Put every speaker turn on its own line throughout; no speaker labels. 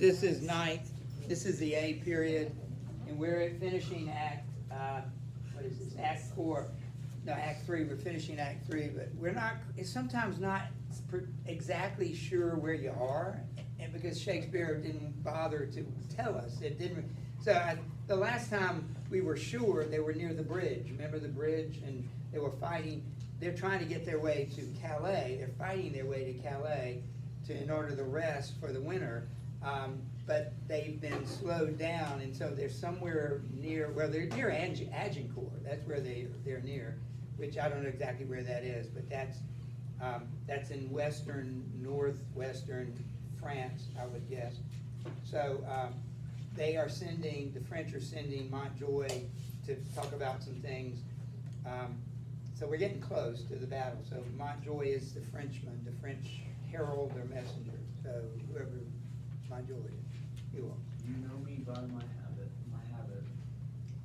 this is ninth, this is the A period, and we're finishing Act, what is this, Act 4. No, Act 3, we're finishing Act 3, but we're not, it's sometimes not exactly sure where you are, and because Shakespeare didn't bother to tell us, it didn't, the last time we were sure, they were near the bridge, remember the bridge, and they were fighting, they're trying to get their way to Calais, they're fighting their way to Calais in order to rest for the winter, but they've been slowed down, and so they're somewhere near, well, they're near Agincourt, that's where they're near, which I don't know exactly where that is, but that's in northwestern France, I would guess. So they are sending, the French are sending Montjoy to talk about some things. So we're getting close to the battle. So Montjoy is the Frenchman, the French herald or messenger. So whoever Montjoy is, you will.
You know me by my habit.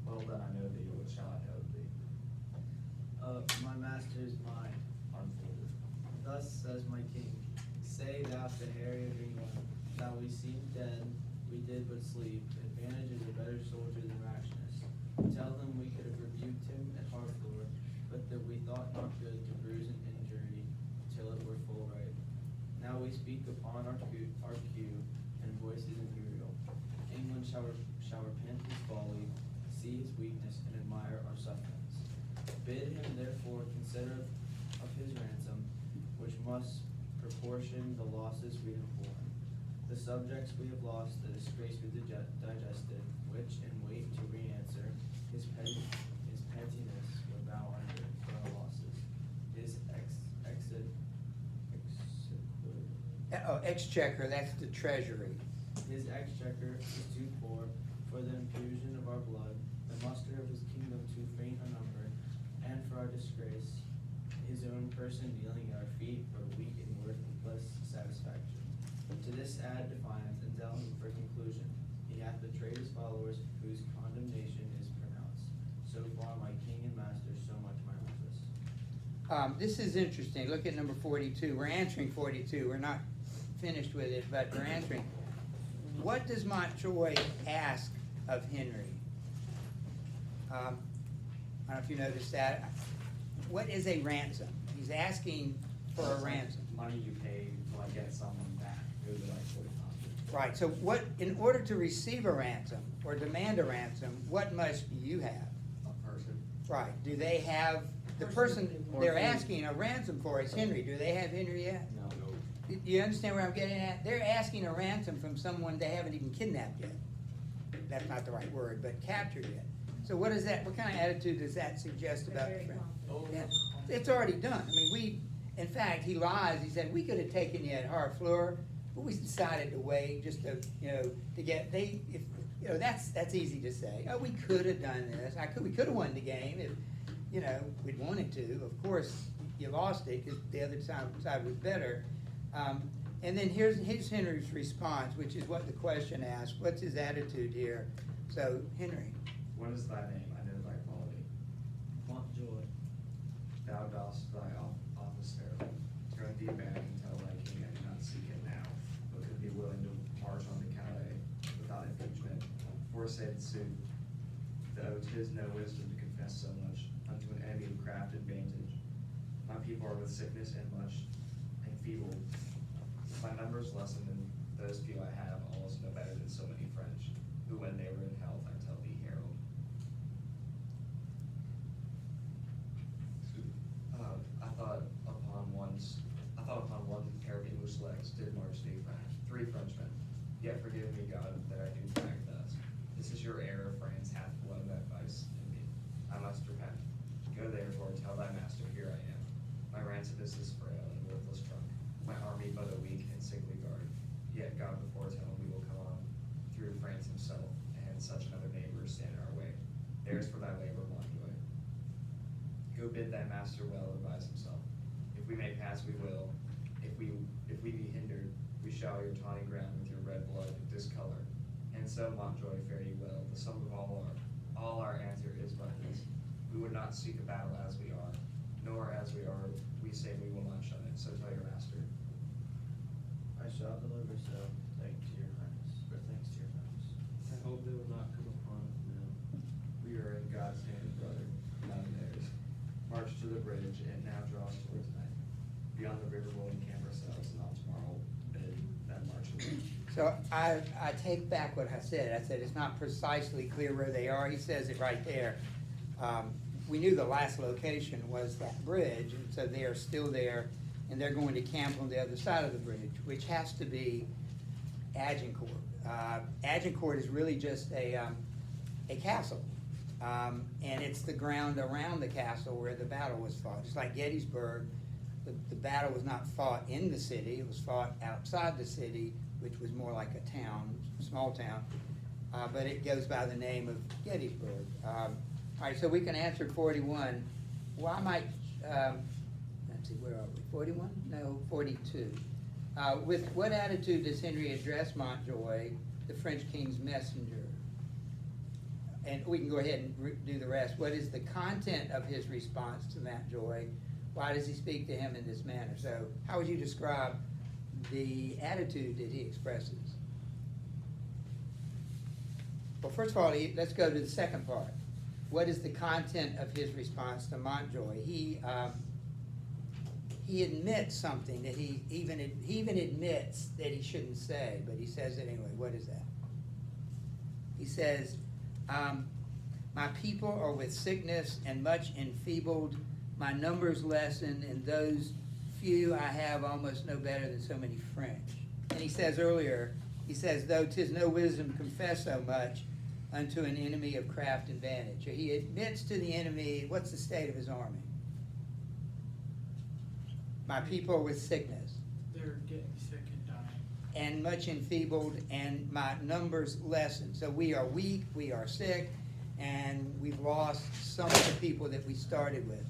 Well then I know thee, what shall I know thee?
My master is mine.
Unfolded.
Thus says my king, say thou to Harry of England, that we seemed dead, we did but sleep. Advantage is a better soldier than rashness. Tell them we could have rebuked him at Harfleur, but that we thought not good to bruise an injury till it were full right. Now we speak upon our cue, and voices imperial. England shall repent his folly, see his weakness, and admire our sufferings. Bid him therefore consider of his ransom, which must proportion the losses we have borne. The subjects we have lost, the disgrace we digested, which in weight to re-answer, his pettiness would bow under for our losses. His
Exchequer, that's the treasury.
His exchequer is too poor for the infusion of our blood, the muster of his kingdom too faint a number, and for our disgrace, his own person kneeling at our feet for weak and worthless satisfaction. To this add defiance, and tell him for conclusion, he hath betrayed his followers, whose condemnation is pronounced. So far my king and master, so much my office.
This is interesting. Look at number 42. We're answering 42. We're not finished with it, but we're answering. What does Montjoy ask of Henry? I don't know if you noticed that. What is a ransom? He's asking for a ransom.
Money you pay to like get someone back, who would actually not.
Right. So what, in order to receive a ransom or demand a ransom, what must you have?
A person.
Right. Do they have, the person they're asking a ransom for is Henry. Do they have Henry yet?
No.
You understand where I'm getting at? They're asking a ransom from someone they haven't even kidnapped yet. That's not the right word, but captured yet. So what is that, what kind of attitude does that suggest about the friend? Yeah, it's already done. I mean, in fact, he lies. He said, we could have taken you at Harfleur, but we decided to wait just to, to get, that's easy to say. Oh, we could have done this. We could have won the game if, we'd wanted to. Of course, you lost it because the other side was better. And then here's Henry's response, which is what the question asks. What's his attitude here? So, Henry.
What is thy name? I know thy quality.
Montjoy.
Thou dost thy office fairly. Turn thee back and tell thy king I do not seek it now, but could be willing to march on to Calais without impeachment. For said suit, though 'tis no wisdom to confess so much unto an enemy of craft and vantage. My people are with sickness and much enfeebled. My numbers lessen than those few I have, almost no better than so many French, who when they were in health I tell thee herald. I thought upon one pair of English legs did march thee three Frenchmen. Yet forgive me, God, that I do brag thus. This is your error, France hath blood that vice in me. I must repent. Go therefore, tell thy master, here I am. My ransom is this frail and worthless trunk, my army but a weak and sickly guard. Yet God before tell we will come on through France himself, and such another neighbor stand in our way. There's for thy labor, Montjoy. Go bid thy master well advise himself. If we may pass, we will. If we be hindered, we shall your tawny ground with your red blood discolor. And so, Montjoy, fare ye well. The sum of all our answer is but this: we would not seek a battle as we are, nor as we are, we say we will not shun it. So tell your master.
I shall deliver so, thank to your highness.
draw us for tonight. Be on the river, we'll encamp ourselves, and on tomorrow, then march away.
So I take back what I said. I said it's not precisely clear where they are. He says it right there. We knew the last location was that bridge, and so they are still there, and they're going to camp on the other side of the bridge, which has to be Agincourt. Agincourt is really just a castle, and it's the ground around the castle where the battle was fought. Just like Gettysburg, the battle was not fought in the city, it was fought outside the city, which was more like a town, small town, but it goes by the name of Gettysburg. All right, so we can answer 41. Why might, let's see, where are we, 41? No, 42. With what attitude does Henry address Montjoy, the French king's messenger? And we can go ahead and do the rest. What is the content of his response to Montjoy? Why does he speak to him in this manner? So how would you describe the attitude that he expresses? Well, first of all, let's go to the second part. What is the content of his response to Montjoy? He admits something that he even admits that he shouldn't say, but he says it anyway. What is that? He says, my people are with sickness and much enfeebled, my numbers lessened, and those few I have almost no better than so many French. And he says earlier, he says, though 'tis no wisdom confess so much unto an enemy of craft and vantage. So he admits to the enemy, what's the state of his army? My people are with sickness.
They're getting sick and dying.
And much enfeebled, and my numbers lessened. So we are weak, we are sick, and we've lost some of the people that we started with.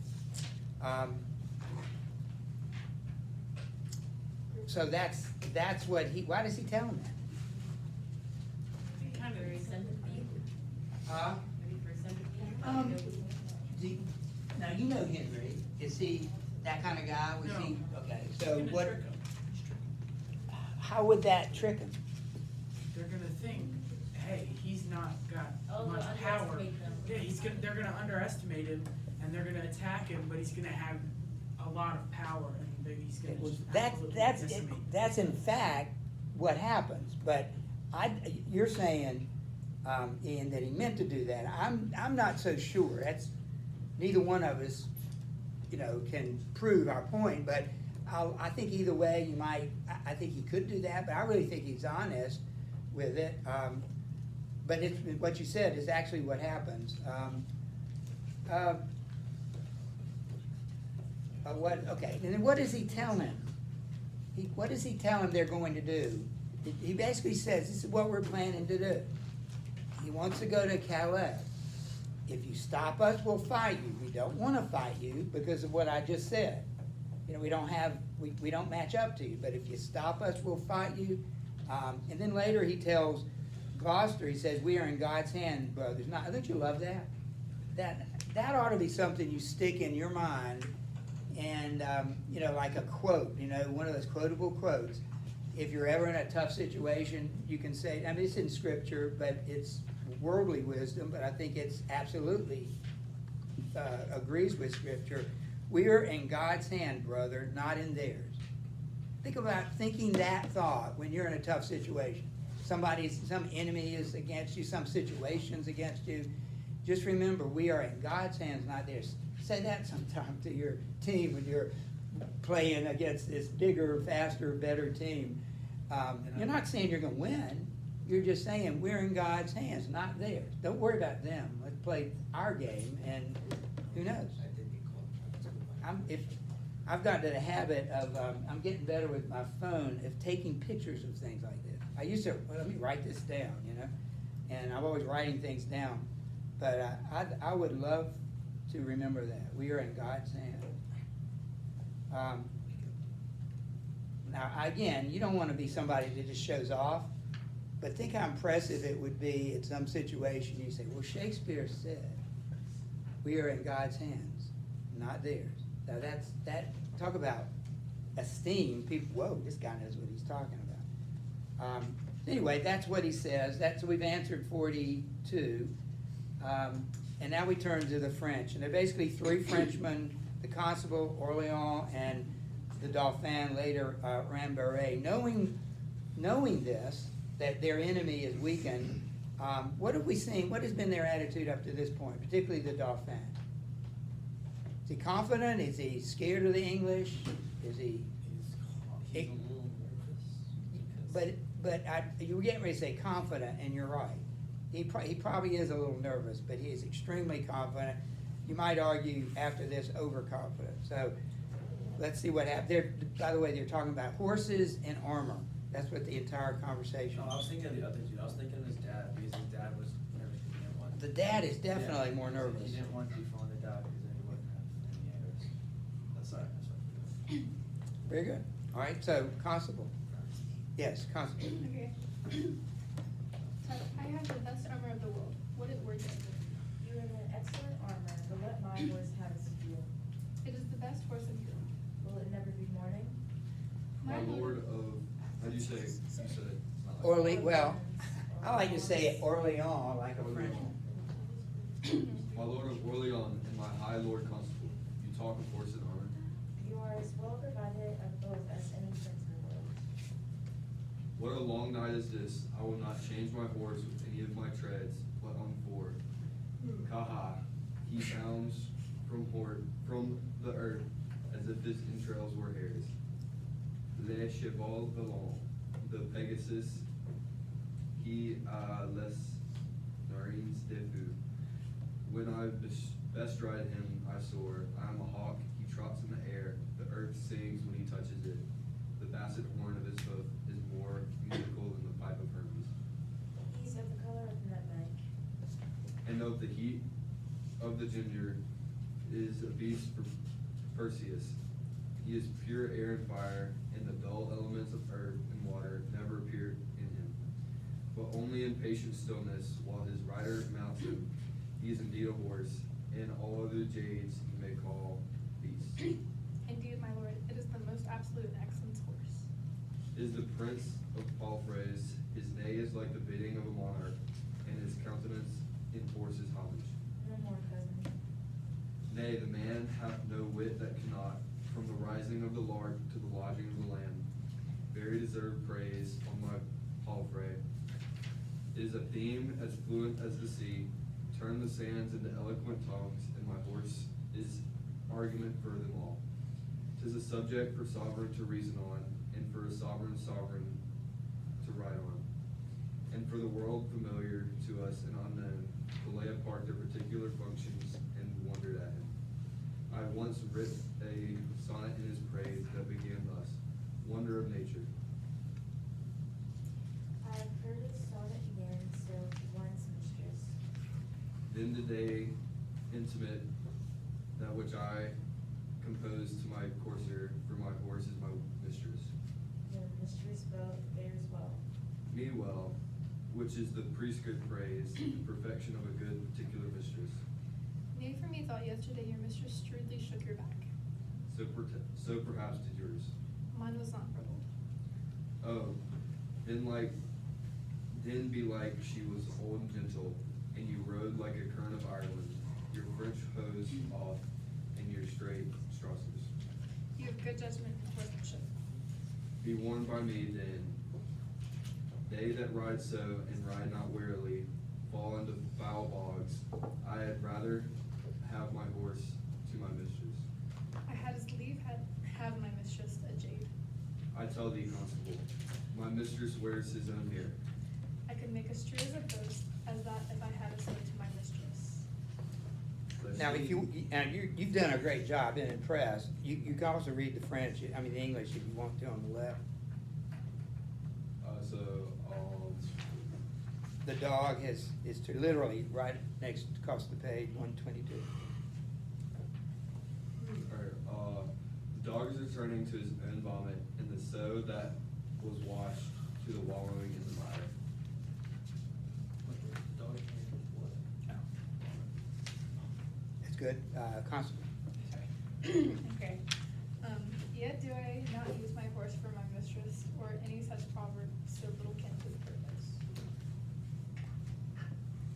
So that's what why does he tell him that?
Kind of
Maybe for sympathy.
Now, you know Henry. Is he that kind of guy? Was he? Okay, so
gonna
what,
trick 'em.
how would that trick him?
They're gonna think, hey, he's not got
Oh,
much
they'll
power.
underestimate them.
Yeah, they're gonna underestimate him, and they're gonna attack him, but he's gonna have a lot of power, and he's gonna just absolutely decimate.
That's in fact what happens, but you're saying, Ian, that he meant to do that. I'm not so sure. That's, neither one of us, can prove our point, but I think either way, I think he could do that, but I really think he's honest with it. But what you said is actually what happens. Okay, and then what does he tell him? What does he tell him they're going to do? He basically says, this is what we're planning to do. He wants to go to Calais. If you stop us, we'll fight you. We don't want to fight you because of what I just said. We don't match up to you, but if you stop us, we'll fight you. And then later he tells Gloucester, he says, we are in God's hand, brothers. Now, don't you love that? That ought to be something you stick in your mind, and like a quote, one of those quotable quotes. If you're ever in a tough situation, you can say, I mean, it's in scripture, but it's worldly wisdom, but I think it's absolutely agrees with scripture. We are in God's hand, brother, not in theirs. Think about thinking that thought when you're in a tough situation. Some enemy is against you, some situation's against you. Just remember, we are in God's hands, not theirs. Say that sometime to your team when you're playing against this bigger, faster, better team. You're not saying you're going to win. You're just saying we're in God's hands, not theirs. Don't worry about them. Let's play our game, and who knows? I've gotten to the habit of, I'm getting better with my phone of taking pictures of things like this. I used to, let me write this down, and I'm always writing things down. But I would love to remember that. We are in God's hand. Now, again, you don't want to be somebody that just shows off, but think how impressive it would be in some situation. You say, well, Shakespeare said, we are in God's hands, not theirs. Now talk about esteem. People, whoa, this guy knows what he's talking about. Anyway, that's what he says. We've answered 42. And now we turn to the French. And they're basically 3 Frenchmen the Constable, Orleans, and the Dauphin, later Rambouillet. Knowing this, that their enemy is weakened, what have we seen, what has been their attitude up to this point, particularly the Dauphin? Is he confident? Is he scared of the English? Is he?
He's a little nervous.
But you were getting ready to say confident, and you're right. He probably is a little nervous, but he is extremely confident. You might argue after this, overconfident. So let's see what happens. By the way, they're talking about horses and armor. That's what the entire conversation.
No, I was thinking of the other two. I was thinking of his dad, because his dad was nervous because he didn't want.
The dad is definitely
Yeah,
more nervous.
He didn't want Buffon to die because then he wouldn't have any heirs. That's right, that's what.
Very good. All right, so Constable. Yes, Constable.
Okay. So I have the best armor of the world. What it worth it?
You are in excellent armor, but let my horse have his view.
It is the best horse in Europe.
Will it never be morning?
My lord of, how do you say, you said it, it's not like.
Orly, well, I like to say it Orleans, like a Frenchman.
My lord of Orleans and my high lord constable, you talk of horse and armor.
You are as well provided of both as any prince in the world.
What a long night is this, I will not change my horse with any of my treads, but on four. Kaha, he sounds from the earth, as if his entrails were hairs. Le cheval volant, the Pegasus, he les narines de fou. When I bestride him, I soar. I am a hawk, he trots in the air. The earth sings when he touches it. The basset horn of his hoof is more musical than the pipe of Hermes.
He's of the color of nutmeg.
And of the heat of the ginger is a beast for Perseus. He is pure air and fire, and the dull elements of earth and water never appeared in him. But only in patient stillness, while his rider mounts him, he is indeed a horse, and all other jades you may call beasts.
Indeed, my lord, it is the most absolute and excellent horse.
Is the prince of palfreys, his neigh is like the bidding of a monarch, and his countenance enforces homage.
No more, cousin.
Nay, the man hath no wit that cannot, from the rising of the lark to the lodging of the lamb, very deserved praise on my palfrey. It is a theme as fluent as the sea, turn the sands into eloquent tongues, and my horse is argument for them all. 'Tis a subject for sovereign to reason on, and for a sovereign to ride on, and for the world familiar to us and unknown, to lay apart their particular functions and wondered at him. I once writ a sonnet in his praise that began thus, wonder of nature.
I have heard his sonnet begin so to one's mistress.
Then did they intimate that which I composed to my courser, for my horse is my mistress.
The mistress bears well.
Me well, which is the prescript praise, the perfection of a good particular mistress.
Nay, for me thought yesterday your mistress shrewdly shook your back.
So perhaps did yours.
Mine was not ruffled.
Oh, then be like she was old and gentle, and you rode like a kern of Ireland, your French hose off, and your straight strasses.
You have good judgment and horsemanship.
Be warned by me then. They that ride so and ride not warily fall into foul bogs. I had rather have my horse to my mistress.
I had as leave have my mistress a jade.
I tell thee, constable, my mistress wears his own hair.
I could make as true as a boast as that if I had a sword to my mistress.
Lest
Now,
she-
if you've done a great job, been impressed. You can also read the French, the English if you want to on the left.
So,
The dog is literally right next, across the page, 122.
alright, the dog is returning to his own vomit, and the sow that was washed to the wallowing in the mire.
Dog came with what?
That's good. Constable.
Okay. Yet do I not use my horse for my mistress, or any such proverb so little kin to the purpose.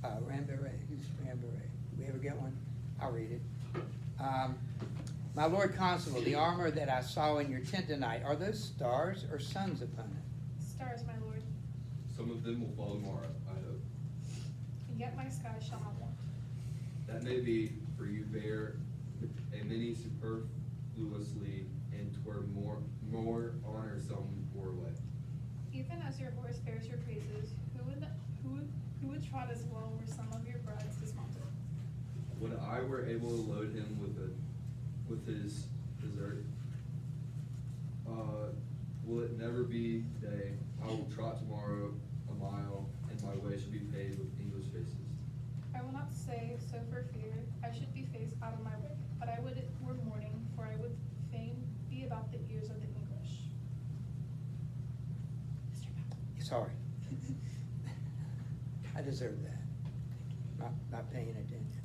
Rambouillet, who's Rambouillet? Do we ever get one? I'll read it. My Lord Constable, the armor that I saw in your tent tonight, are those stars or suns upon it?
Stars, my lord,
Some of them will fall tomorrow, I hope.
and yet my sky shall not want.
That may be, for you bear a many superfluously, and twere more honorsome or way.
Even as your horse bears your praises, who would trot as well were some of your brides dismounted?
When I were able to load him with his dessert, will it never be day? I will trot tomorrow a mile, and my way shall be paved with English faces.
I will not say so for fear I should be faced out of my way, but I would it were morning, for I would fain be about the ears of the English. Mr. Powell.
Sorry. I deserve that. Not paying attention.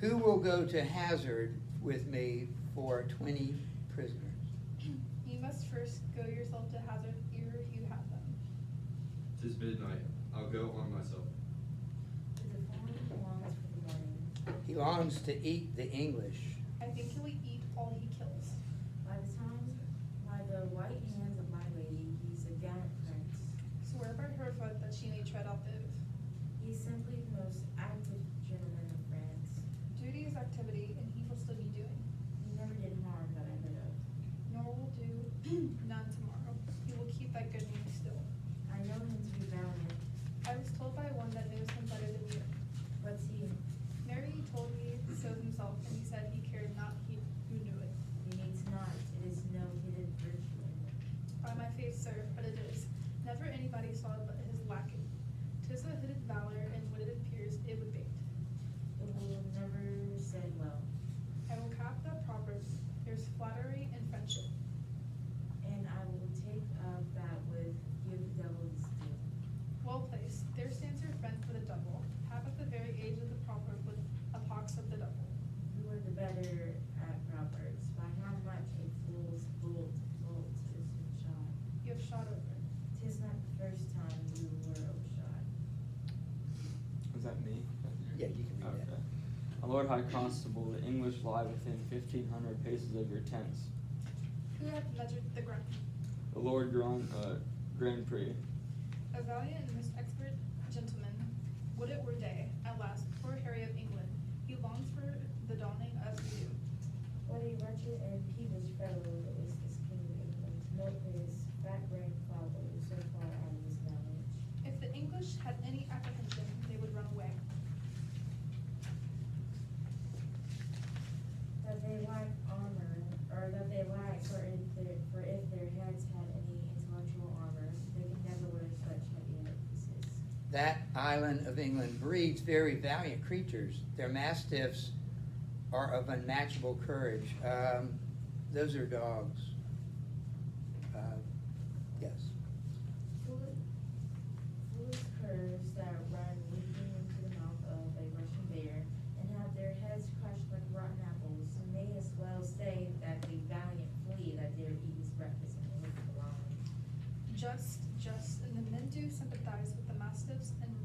Who will go to Hazard with me for 20 prisoners?
You must first go yourself to Hazard ere you have them.
'Tis midnight, I'll go on myself.
The fawn longs for the morning.
He longs to eat the English.
I think he will eat all he kills.
By the white hands of my lady, he's a gallant prince.
Swear by her foot that she may tread out the oath.
He's simply the most active gentleman of France.
Duty is activity, and he will still be doing.
He never did harm that I heard of.
Nor will do none tomorrow. He will keep that good name still.
I know him to be valiant.
I was told by one that knows him better than you.
What's he?
Mary told me so himself, and he said he cared not he who knew it.
He needs not. It is no hidden virtue in him.
By my faith, sir, but it is. Never anybody saw it but his lackey. 'Tis a hidden valor, and when it appears, it would bait.
It will never said well.
I will cap that proverb. There's flattery and friendship.
And I will take up that with give the devil his due.
Well placed. There stands your friend for the devil. Half at the very age of the proverb with a pox of the devil.
You are the better at proverbs. By how much a fool's bolt is shot.
You have shot over.
'Tis not the first time you were overshot.
Was that me?
Yeah, you can read that.
Okay. My Lord High Constable, the English lie within 1,500 paces of your tents.
Who hath measured the ground?
The Lord Grand Prix.
A valiant and most expert gentleman. Would it were day, at last, poor Harry of England. He longs for the dawning as we do.
What a wretched and peevish fellow is this king of England, to note his fat-brained father so far out of his knowledge.
If the English had any apprehension, they would run away.
That they lack armor, or that they lack, for if their heads had any intellectual armor, they could never wear such heavy headpieces.
That island of England breeds very valiant creatures. Their mastiffs are of unmatchable courage. Those are dogs. Yes.
Foolish curs that run leaping into the mouth of a Russian bear, and have their heads crushed like rotten apples, may as well say that the valiant flea that dare eat his breakfast and live the lion.
Just, and the men do sympathize with the mastiffs and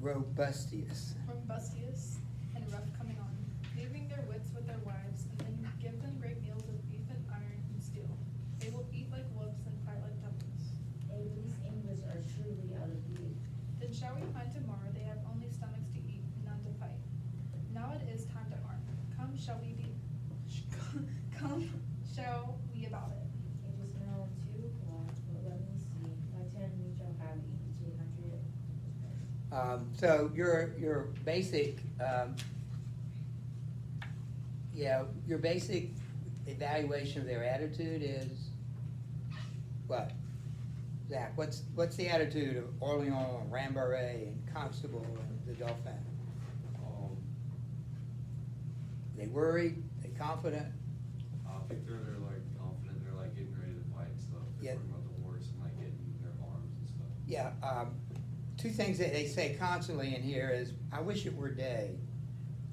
Robustius.
Rumbustious and rough coming on, leaving their wits with their wives, and then give them great meals of beef and iron and steel. They will eat like wolves and fight like devils.
These English are truly out of view.
Then shall we find tomorrow they have only stomachs to eat, and none to fight. Now it is time to arm. Come, shall we about it?
It is now 2 o'clock, but let me see, by 10 we shall have eaten 200.
So your basic, your basic evaluation of their attitude is what? Zach, what's the attitude of Orleans and Rambouillet and Constable and the Dauphin? They worried? They confident?
I think they're like confident, they're like getting ready to fight and stuff. They're
Yeah.
talking about the horse and like getting their arms and stuff.
Yeah, two things that they say constantly in here is, I wish it were day.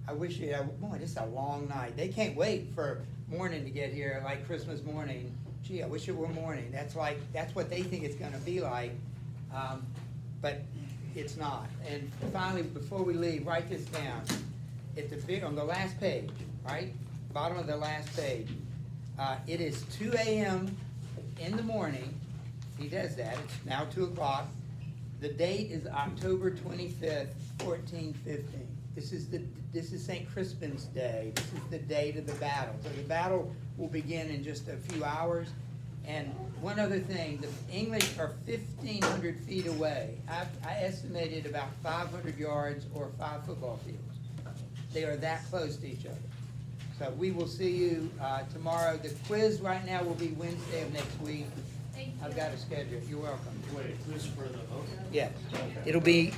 I wish it, boy, this is a long night. They can't wait for morning to get here, like Christmas morning. Gee, I wish it were morning. That's what they think it's gonna be like, but it's not. And finally, before we leave, write this down. On the last page, right? Bottom of the last page. It is 2 a.m. in the morning. He does that. It's now 2 o'clock. The date is October 25th, 1415. This is St. Crispin's Day. This is the date of the battle. So the battle will begin in just a few hours. And one other thing, the English are 1,500 feet away. I estimated about 500 yards or 5 football fields. They are that close to each other. So we will see you tomorrow. The quiz right now will be Wednesday of next week.
Thank you.
I've got a schedule. You're welcome.
Wait, who's for the vote?
Yes. It'll be